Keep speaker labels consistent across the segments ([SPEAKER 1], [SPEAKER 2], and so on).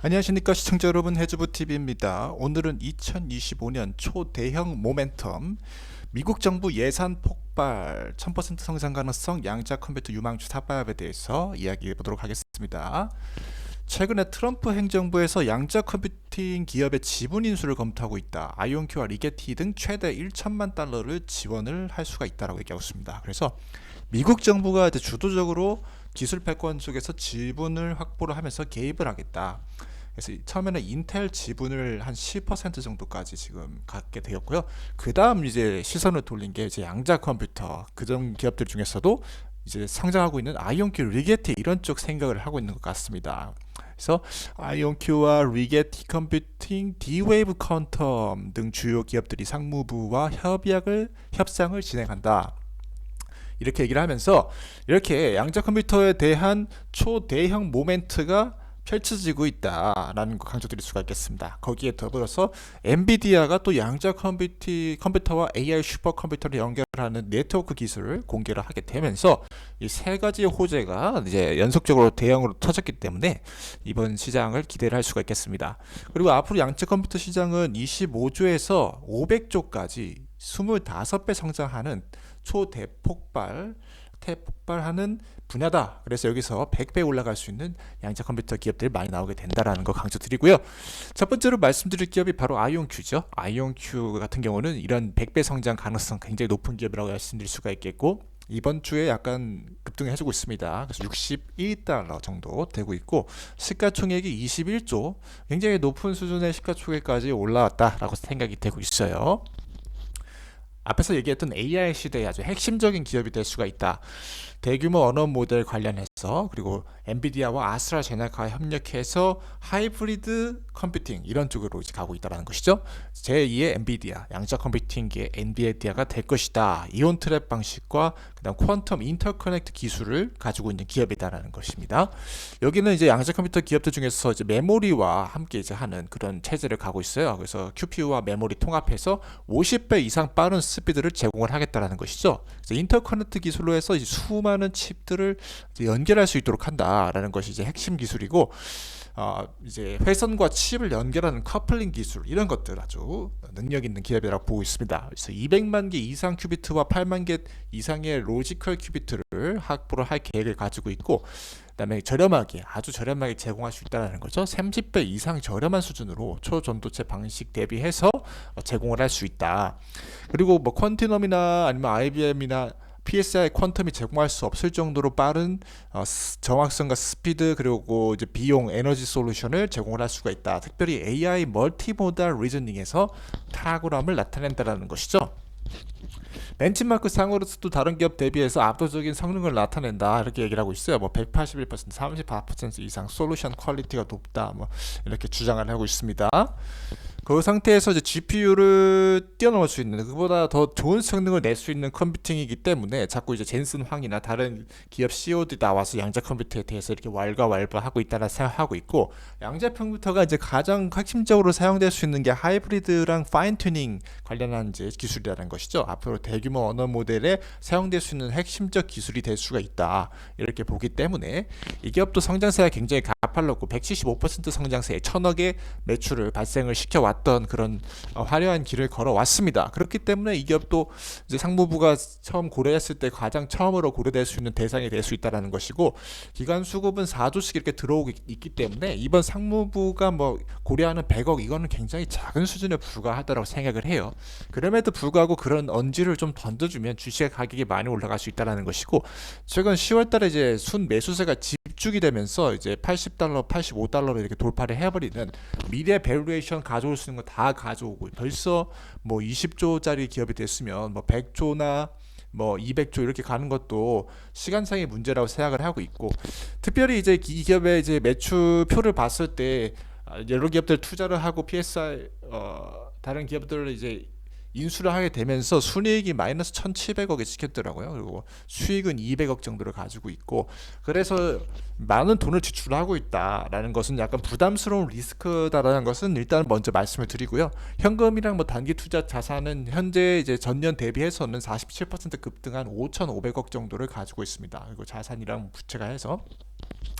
[SPEAKER 1] 안녕하십니까 시청자 여러분, 해주부TV입니다. 오늘은 2025년 초대형 모멘텀, 미국 정부 예산 폭발, 1000% 성장 가능성, 양자 컴퓨터 유망주 사업에 대해서 이야기해 보도록 하겠습니다. 최근에 트럼프 행정부에서 양자 컴퓨팅 기업의 지분 인수를 검토하고 있다. 아이온큐와 리게티 등 최대 1천만 달러를 지원을 할 수가 있다라고 얘기하고 있습니다. 그래서 미국 정부가 이제 주도적으로 기술 패권 쪽에서 지분을 확보를 하면서 개입을 하겠다. 그래서 처음에는 인텔 지분을 한 10% 정도까지 지금 갖게 되었고요. 그 다음 이제 시선을 돌린 게 이제 양자 컴퓨터, 그전 기업들 중에서도 이제 성장하고 있는 아이온큐, 리게티 이런 쪽 생각을 하고 있는 것 같습니다. 그래서 아이온큐와 리게티 컴퓨팅, D-Wave 퀀텀 등 주요 기업들이 상무부와 협상을 진행한다. 이렇게 얘기를 하면서 이렇게 양자 컴퓨터에 대한 초대형 모멘트가 펼쳐지고 있다라는 거 강조드릴 수가 있겠습니다. 거기에 더불어서 엔비디아가 또 양자 컴퓨터와 AI 슈퍼컴퓨터를 연결하는 네트워크 기술을 공개를 하게 되면서 이 세 가지의 호재가 이제 연속적으로 대형으로 터졌기 때문에 이번 시장을 기대를 할 수가 있겠습니다. 그리고 앞으로 양자 컴퓨터 시장은 25조에서 500조까지 25배 성장하는 대폭발하는 분야다. 그래서 여기서 100배 올라갈 수 있는 양자 컴퓨터 기업들이 많이 나오게 된다라는 거 강조드리고요. 첫 번째로 말씀드릴 기업이 바로 아이온큐죠. 아이온큐 같은 경우는 이런 100배 성장 가능성 굉장히 높은 기업이라고 말씀드릴 수가 있겠고, 이번 주에 약간 급등해주고 있습니다. 그래서 61달러 정도 되고 있고, 시가총액이 21조, 굉장히 높은 수준의 시가총액까지 올라왔다라고 생각이 되고 있어요. 앞에서 얘기했던 AI 시대의 아주 핵심적인 기업이 될 수가 있다. 대규모 언어 모델 관련해서, 그리고 엔비디아와 아스트라제네카와 협력해서 하이브리드 컴퓨팅 이런 쪽으로 이제 가고 있다는 것이죠. 제2의 엔비디아, 양자 컴퓨팅계의 엔비디아가 될 것이다. 이온 트랩 방식과 그다음 퀀텀 인터커넥트 기술을 가지고 있는 기업이다라는 것입니다. 여기는 이제 양자 컴퓨터 기업들 중에서 이제 메모리와 함께 이제 하는 그런 체제를 가고 있어요. 그래서 QPU와 메모리 통합해서 50배 이상 빠른 스피드를 제공을 하겠다라는 것이죠. 그래서 인터커넥트 기술로 해서 이제 수많은 칩들을 이제 연결할 수 있도록 한다라는 것이 이제 핵심 기술이고, 이제 회선과 칩을 연결하는 커플링 기술, 이런 것들 아주 능력 있는 기업이라고 보고 있습니다. 그래서 200만 개 이상 큐비트와 8만 개 이상의 로지컬 큐비트를 확보를 할 계획을 가지고 있고, 그다음에 저렴하게, 아주 저렴하게 제공할 수 있다는 거죠. 30배 이상 저렴한 수준으로 초전도체 방식 대비해서 제공을 할 수 있다. 그리고 뭐 퀀티넘이나 아니면 IBM이나 PSI 퀀텀이 제공할 수 없을 정도로 빠른 정확성과 스피드, 그리고 이제 비용, 에너지 솔루션을 제공을 할 수가 있다. 특별히 AI 멀티모달 리저닝에서 탁월함을 나타낸다는 것이죠. 벤치마크 상으로서도 다른 기업 대비해서 압도적인 성능을 나타낸다, 이렇게 얘기를 하고 있어요. 뭐 181%, 34% 이상 솔루션 퀄리티가 높다, 뭐 이렇게 주장을 하고 있습니다. 그 상태에서 이제 GPU를 뛰어넘을 수 있는, 그보다 더 좋은 성능을 낼 수 있는 컴퓨팅이기 때문에 자꾸 이제 젠슨 황이나 다른 기업 CEO들이 나와서 양자 컴퓨터에 대해서 이렇게 왈가왈부하고 있다라 생각하고 있고, 양자 컴퓨터가 이제 가장 핵심적으로 사용될 수 있는 게 하이브리드랑 파인 튜닝 관련한 이제 기술이라는 것이죠. 앞으로 대규모 언어 모델에 사용될 수 있는 핵심적 기술이 될 수가 있다, 이렇게 보기 때문에 이 기업도 성장세가 굉장히 가팔랐고 175% 성장세에 1000억의 매출을 발생을 시켜왔던 그런 화려한 길을 걸어왔습니다. 그렇기 때문에 이 기업도 이제 상무부가 처음 고려했을 때 가장 처음으로 고려될 수 있는 대상이 될 수 있다는 것이고, 기관 수급은 4조씩 이렇게 들어오고 있기 때문에 이번 상무부가 뭐 고려하는 100억, 이거는 굉장히 작은 수준에 불과하다고 생각을 해요. 그럼에도 불구하고 그런 언지를 좀 던져주면 주식 가격이 많이 올라갈 수 있다는 것이고, 최근 10월달에 이제 순 매수세가 집중이 되면서 이제 80달러, 85달러로 이렇게 돌파를 해버리는, 미래 밸류에이션 가져올 수 있는 거 다 가져오고, 벌써 뭐 20조짜리 기업이 됐으면 뭐 100조나 뭐 200조 이렇게 가는 것도 시간상의 문제라고 생각을 하고 있고, 특별히 이제 이 기업의 이제 매출표를 봤을 때 여러 기업들 투자를 하고 PSI 다른 기업들을 이제 인수를 하게 되면서 순이익이 마이너스 1,700억에 찍혔더라고요. 그리고 수익은 200억 정도를 가지고 있고, 그래서 많은 돈을 지출하고 있다라는 것은 약간 부담스러운 리스크다라는 것은 일단 먼저 말씀을 드리고요. 현금이랑 뭐 단기 투자 자산은 현재 이제 전년 대비해서는 47% 급등한 5,500억 정도를 가지고 있습니다. 그리고 자산이랑 부채가 해서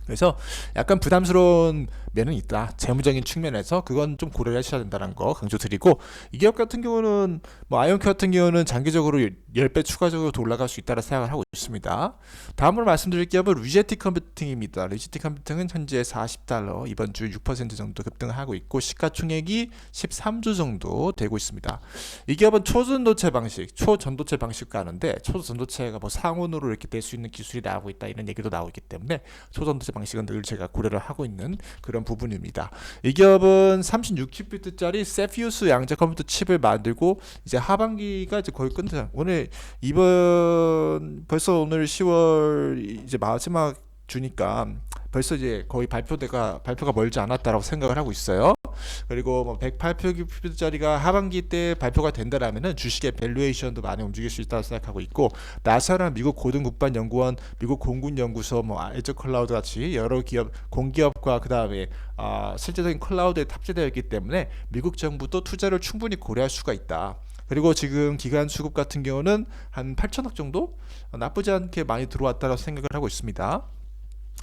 [SPEAKER 1] 그래서 약간 부담스러운 면은 있다. 재무적인 측면에서 그건 좀 고려를 하셔야 된다는 거 강조드리고, 이 기업 같은 경우는 뭐 아이온큐 같은 경우는 장기적으로 10배 추가적으로 더 올라갈 수 있다고 생각을 하고 있습니다. 다음으로 말씀드릴 기업은 리제티 컴퓨팅입니다. 리제티 컴퓨팅은 현재 40달러, 이번 주 6% 정도 급등하고 있고 시가총액이 13조 정도 되고 있습니다. 이 기업은 초전도체 방식, 초전도체 방식과 하는데, 초전도체가 뭐 상온으로 이렇게 될 수 있는 기술이 나오고 있다 이런 얘기도 나오고 있기 때문에 초전도체 방식은 늘 제가 고려를 하고 있는 그런 부분입니다. 이 기업은 36칩비트짜리 세피우스 양자 컴퓨터 칩을 만들고 이제 하반기가 이제 거의 끝나, 오늘 이번 벌써 오늘 10월 이제 마지막 주니까 벌써 이제 거의 발표가 멀지 않았다라고 생각을 하고 있어요. 그리고 뭐 108%짜리가 하반기 때 발표가 된다라면은 주식의 밸류에이션도 많이 움직일 수 있다고 생각하고 있고, 나사랑 미국 고등국방연구원, 미국 공군연구소, 뭐 에저 클라우드 같이 여러 기업, 공기업과 그 다음에 실제적인 클라우드에 탑재되어 있기 때문에 미국 정부도 투자를 충분히 고려할 수가 있다. 그리고 지금 기간 수급 같은 경우는 한 8천억 정도 나쁘지 않게 많이 들어왔다고 생각을 하고 있습니다.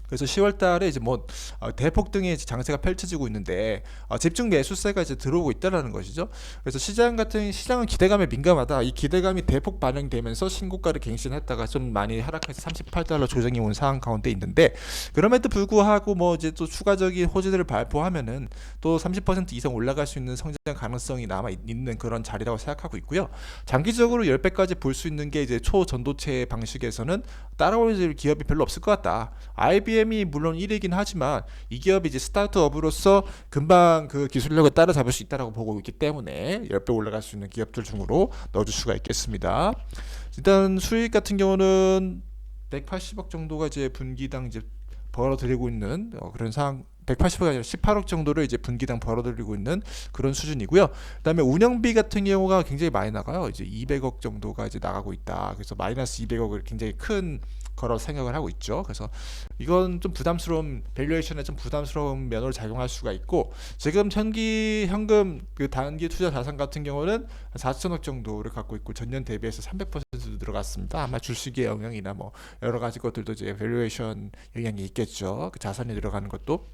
[SPEAKER 1] 그래서 10월 달에 이제 뭐 대폭등의 장세가 펼쳐지고 있는데 집중 매수세가 이제 들어오고 있다라는 것이죠. 그래서 시장은 기대감에 민감하다. 이 기대감이 대폭 반영되면서 신고가를 갱신했다가 좀 많이 하락해서 38달러 조정이 온 상황 가운데 있는데, 그럼에도 불구하고 뭐 이제 또 추가적인 호재들을 발표하면은 또 30% 이상 올라갈 수 있는 성장 가능성이 남아 있는 그런 자리라고 생각하고 있고요. 장기적으로 10배까지 볼 수 있는 게 이제 초전도체 방식에서는 따라올 기업이 별로 없을 것 같다. IBM이 물론 1위긴 하지만 이 기업이 이제 스타트업으로서 금방 그 기술력을 따라잡을 수 있다고 보고 있기 때문에 10배 올라갈 수 있는 기업들 중으로 넣어줄 수가 있겠습니다. 일단 수익 같은 경우는 180억 정도가 이제 분기당 이제 벌어들이고 있는 그런 상황. 180억이 아니라 18억 정도를 이제 분기당 벌어들이고 있는 그런 수준이고요. 그다음에 운영비 같은 경우가 굉장히 많이 나가요. 이제 200억 정도가 이제 나가고 있다. 그래서 마이너스 200억을 굉장히 큰 거라고 생각을 하고 있죠. 그래서 이건 좀 부담스러운, 밸류에이션에 좀 부담스러운 면으로 작용할 수가 있고, 지금 현금 그 단기 투자 자산 같은 경우는 4천억 정도를 갖고 있고 전년 대비해서 300% 들어갔습니다. 아마 주식의 영향이나 뭐 여러 가지 것들도 이제 밸류에이션 영향이 있겠죠. 그 자산이 들어가는 것도.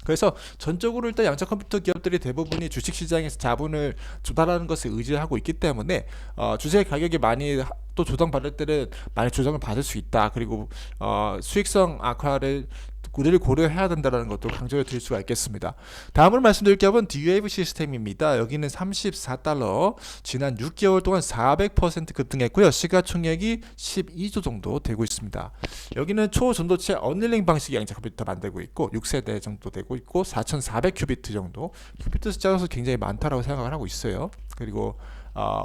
[SPEAKER 1] 그래서 전적으로 일단 양자 컴퓨터 기업들이 대부분이 주식시장에서 자본을 조달하는 것을 의지하고 있기 때문에 주식 가격이 많이 또 조정받을 때는 많이 조정을 받을 수 있다. 그리고 수익성 악화를 늘 고려해야 된다는 것도 강조해 드릴 수가 있겠습니다. 다음으로 말씀드릴 기업은 D-Wave 시스템입니다. 여기는 34달러, 지난 6개월 동안 400% 급등했고요. 시가총액이 12조 정도 되고 있습니다. 여기는 초전도체 언릴링 방식의 양자 컴퓨터 만들고 있고 6세대 정도 되고 있고 4400큐비트 정도, 큐비트 숫자로서 굉장히 많다라고 생각을 하고 있어요. 그리고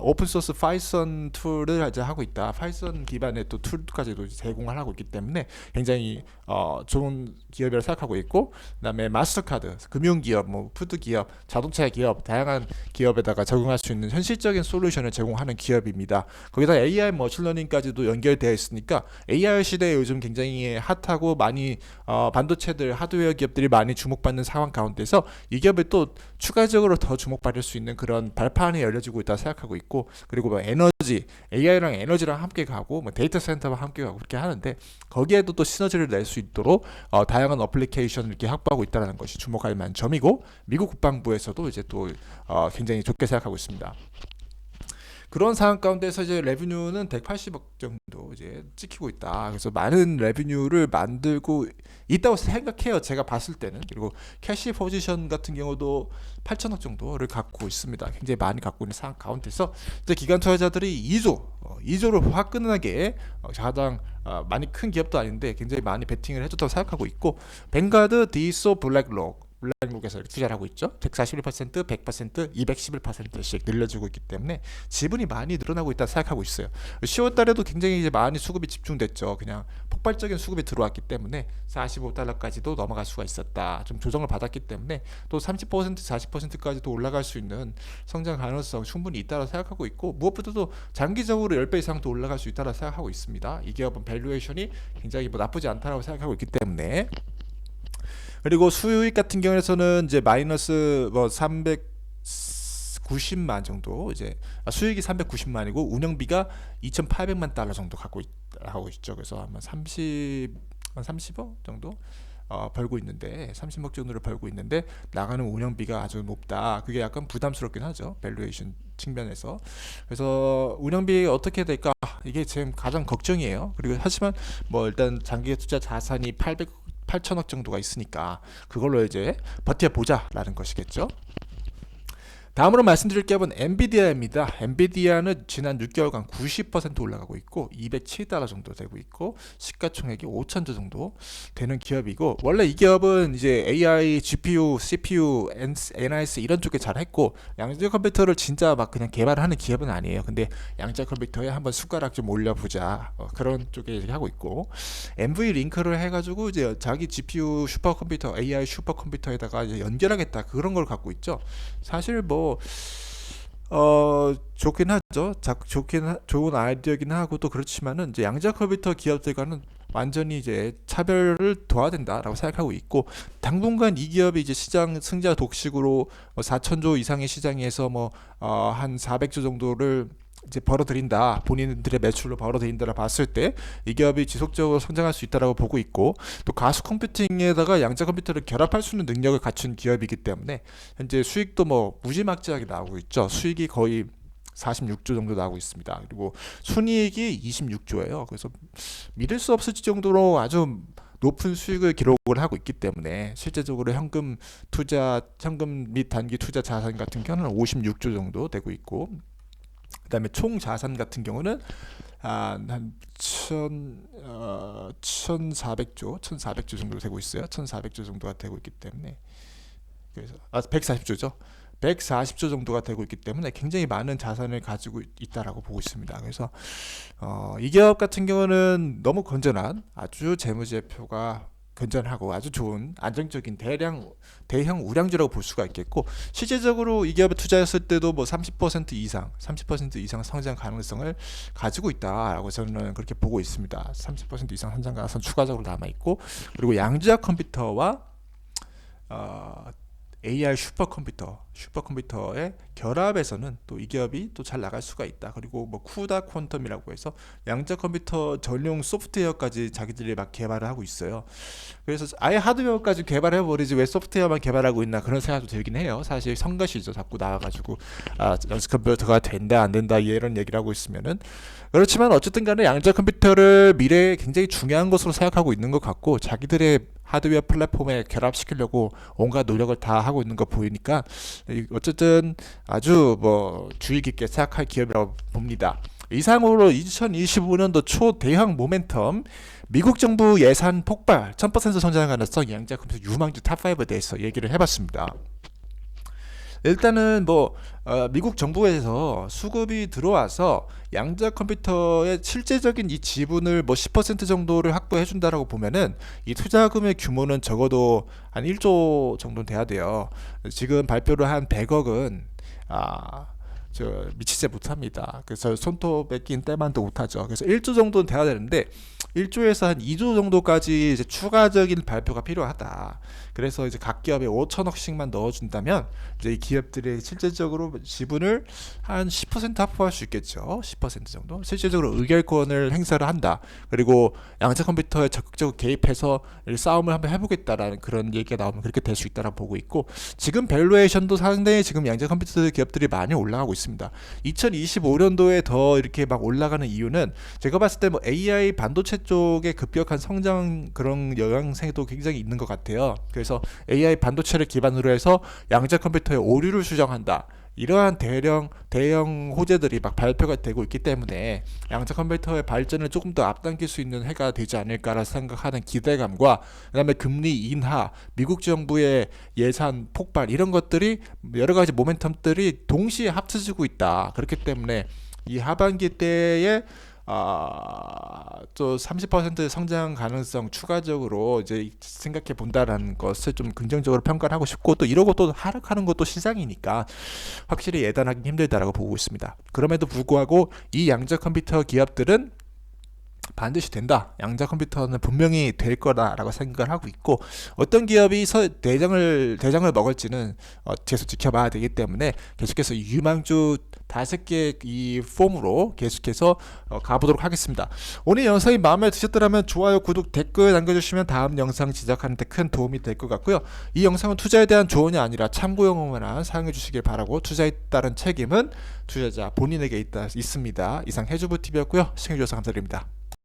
[SPEAKER 1] 오픈소스 파이썬 툴을 이제 하고 있다. 파이썬 기반의 또 툴까지도 제공을 하고 있기 때문에 굉장히 좋은 기업이라고 생각하고 있고, 그다음에 마스터카드, 금융기업, 뭐 푸드기업, 자동차 기업, 다양한 기업에다가 적용할 수 있는 현실적인 솔루션을 제공하는 기업입니다. 거기다 AI, 머신러닝까지도 연결되어 있으니까 AI 시대에 요즘 굉장히 핫하고 많이 반도체들, 하드웨어 기업들이 많이 주목받는 상황 가운데서 이 기업이 또 추가적으로 더 주목받을 수 있는 그런 발판이 열려지고 있다 생각하고 있고, 그리고 뭐 에너지, AI랑 에너지랑 함께 가고 뭐 데이터 센터와 함께 가고 그렇게 하는데, 거기에도 또 시너지를 낼 수 있도록 다양한 어플리케이션을 이렇게 확보하고 있다는 것이 주목할 만한 점이고, 미국 국방부에서도 이제 또 굉장히 좋게 생각하고 있습니다. 그런 상황 가운데서 이제 레비뉴는 180억 정도 이제 찍히고 있다. 그래서 많은 레비뉴를 만들고 있다고 생각해요. 제가 봤을 때는. 그리고 캐시 포지션 같은 경우도 8천억 정도를 갖고 있습니다. 굉장히 많이 갖고 있는 상황 가운데서 이제 기관 투자자들이 2조를 화끈하게 가장 많이 큰 기업도 아닌데 굉장히 많이 베팅을 해줬다고 생각하고 있고, 뱅가드, 디소, 블랙록, 블랙록에서 투자를 하고 있죠. 141%, 100%, 211%씩 늘려주고 있기 때문에 지분이 많이 늘어나고 있다 생각하고 있어요. 10월 달에도 굉장히 이제 많이 수급이 집중됐죠. 그냥 폭발적인 수급이 들어왔기 때문에 45달러까지도 넘어갈 수가 있었다. 좀 조정을 받았기 때문에 또 30%, 40%까지도 올라갈 수 있는 성장 가능성 충분히 있다고 생각하고 있고, 무엇보다도 장기적으로 10배 이상도 올라갈 수 있다고 생각하고 있습니다. 이 기업은 밸류에이션이 굉장히 뭐 나쁘지 않다고 생각하고 있기 때문에. 그리고 수익 같은 경우에서는 이제 마이너스 뭐 390만 정도, 이제 수익이 390만이고 운영비가 2,800만 달러 정도 하고 있죠. 그래서 아마 30 한 30억 정도 벌고 있는데 30억 정도를 벌고 있는데 나가는 운영비가 아주 높다. 그게 약간 부담스럽긴 하죠. 밸류에이션 측면에서. 그래서 운영비 어떻게 될까? 이게 지금 가장 걱정이에요. 그리고 하지만 뭐 일단 장기 투자 자산이 8천억 정도가 있으니까 그걸로 이제 버텨보자라는 것이겠죠. 다음으로 말씀드릴 기업은 엔비디아입니다. 엔비디아는 지난 6개월간 90% 올라가고 있고 207달러 정도 되고 있고 시가총액이 5천조 정도 되는 기업이고, 원래 이 기업은 이제 AI, GPU, CPU, NIS 이런 쪽에 잘했고 양자 컴퓨터를 진짜 막 그냥 개발하는 기업은 아니에요. 근데 양자 컴퓨터에 한번 숟가락 좀 올려보자 그런 쪽에 하고 있고, NV 링크를 해가지고 이제 자기 GPU 슈퍼컴퓨터, AI 슈퍼컴퓨터에다가 이제 연결하겠다 그런 걸 갖고 있죠. 사실 뭐 좋긴 하죠. 좋은 아이디어긴 하고 또 그렇지만은 이제 양자 컴퓨터 기업들과는 완전히 이제 차별을 둬야 된다라고 생각하고 있고, 당분간 이 기업이 이제 시장 승자 독식으로 4천조 이상의 시장에서 한 400조 정도를 이제 벌어들인다, 본인들의 매출로 벌어들인다라 봤을 때 이 기업이 지속적으로 성장할 수 있다라고 보고 있고, 또 가수 컴퓨팅에다가 양자 컴퓨터를 결합할 수 있는 능력을 갖춘 기업이기 때문에 현재 수익도 뭐 무지막지하게 나오고 있죠. 수익이 거의 46조 정도 나오고 있습니다. 그리고 순이익이 26조예요. 그래서 믿을 수 없을 정도로 아주 높은 수익을 기록을 하고 있기 때문에 실제적으로 현금 및 단기 투자 자산 같은 경우는 56조 정도 되고 있고, 그다음에 총 자산 같은 경우는 한 1,400조 정도 되고 있어요. 1,400조 정도가 되고 있기 때문에, 그래서 140조죠. 140조 정도가 되고 있기 때문에 굉장히 많은 자산을 가지고 있다라고 보고 있습니다. 그래서 이 기업 같은 경우는 너무 건전한, 아주 재무제표가 건전하고 아주 좋은 안정적인 대형 우량주라고 볼 수가 있겠고, 실제적으로 이 기업에 투자했을 때도 뭐 30% 이상 성장 가능성을 가지고 있다라고 저는 그렇게 보고 있습니다. 30% 이상 성장 가능성 추가적으로 남아 있고, 그리고 양자 컴퓨터와 AI 슈퍼컴퓨터의 결합에서는 또 이 기업이 또 잘 나갈 수가 있다. 그리고 뭐 쿠다 퀀텀이라고 해서 양자 컴퓨터 전용 소프트웨어까지 자기들이 막 개발을 하고 있어요. 그래서 아예 하드웨어까지 개발해 버리지 왜 소프트웨어만 개발하고 있나 그런 생각도 들긴 해요. 사실 성가시죠. 자꾸 나와가지고 양자 컴퓨터가 된다 안 된다 이런 얘기를 하고 있으면은. 그렇지만 어쨌든 간에 양자 컴퓨터를 미래에 굉장히 중요한 것으로 생각하고 있는 것 같고, 자기들의 하드웨어 플랫폼에 결합시키려고 온갖 노력을 다 하고 있는 거 보이니까 어쨌든 아주 뭐 주의 깊게 생각할 기업이라고 봅니다. 이상으로 2025년도 초대형 모멘텀, 미국 정부 예산 폭발, 1000% 성장 가능성, 양자 컴퓨터 유망주 탑5에 대해서 얘기를 해봤습니다. 일단은 미국 정부에서 수급이 들어와서 양자 컴퓨터의 실제적인 이 지분을 10% 정도를 확보해 준다라고 보면은 이 투자금의 규모는 적어도 한 1조 정도는 돼야 돼요. 지금 발표를 한 100억은 미치지 못합니다. 그래서 손톱 뺏긴 때만도 못하죠. 그래서 1조 정도는 돼야 되는데 1조에서 한 2조 정도까지 이제 추가적인 발표가 필요하다. 그래서 이제 각 기업에 5천억씩만 넣어준다면 이제 이 기업들의 실질적으로 지분을 한 10% 확보할 수 있겠죠. 10% 정도. 실질적으로 의결권을 행사를 한다. 그리고 양자 컴퓨터에 적극적으로 개입해서 싸움을 한번 해보겠다라는 그런 얘기가 나오면 그렇게 될 수 있다라고 보고 있고, 지금 밸류에이션도 상당히 지금 양자 컴퓨터 기업들이 많이 올라가고 있습니다. 2025년도에 더 이렇게 막 올라가는 이유는 제가 봤을 때 AI 반도체 쪽의 급격한 성장 그런 영향성도 굉장히 있는 것 같아요. 그래서 AI 반도체를 기반으로 해서 양자 컴퓨터의 오류를 수정한다. 이러한 대형 호재들이 막 발표가 되고 있기 때문에 양자 컴퓨터의 발전을 조금 더 앞당길 수 있는 해가 되지 않을까라 생각하는 기대감과, 그다음에 금리 인하, 미국 정부의 예산 폭발 이런 것들이 여러 가지 모멘텀들이 동시에 합쳐지고 있다. 그렇기 때문에 이 하반기 때에 또 30% 성장 가능성 추가적으로 이제 생각해 본다라는 것을 좀 긍정적으로 평가를 하고 싶고, 또 이러고 또 하락하는 것도 시장이니까 확실히 예단하기 힘들다라고 보고 있습니다. 그럼에도 불구하고 이 양자 컴퓨터 기업들은 반드시 된다. 양자 컴퓨터는 분명히 될 거다라고 생각을 하고 있고, 어떤 기업이 대장을 먹을지는 계속 지켜봐야 되기 때문에 계속해서 유망주 5개 이 폼으로 계속해서 가보도록 하겠습니다. 오늘 영상이 마음에 드셨더라면 좋아요, 구독, 댓글 남겨주시면 다음 영상 제작하는 데 큰 도움이 될 것 같고요. 이 영상은 투자에 대한 조언이 아니라 참고용으로만 사용해 주시길 바라고, 투자에 따른 책임은 투자자 본인에게 있습니다. 이상 해주부TV였고요. 시청해주셔서 감사드립니다.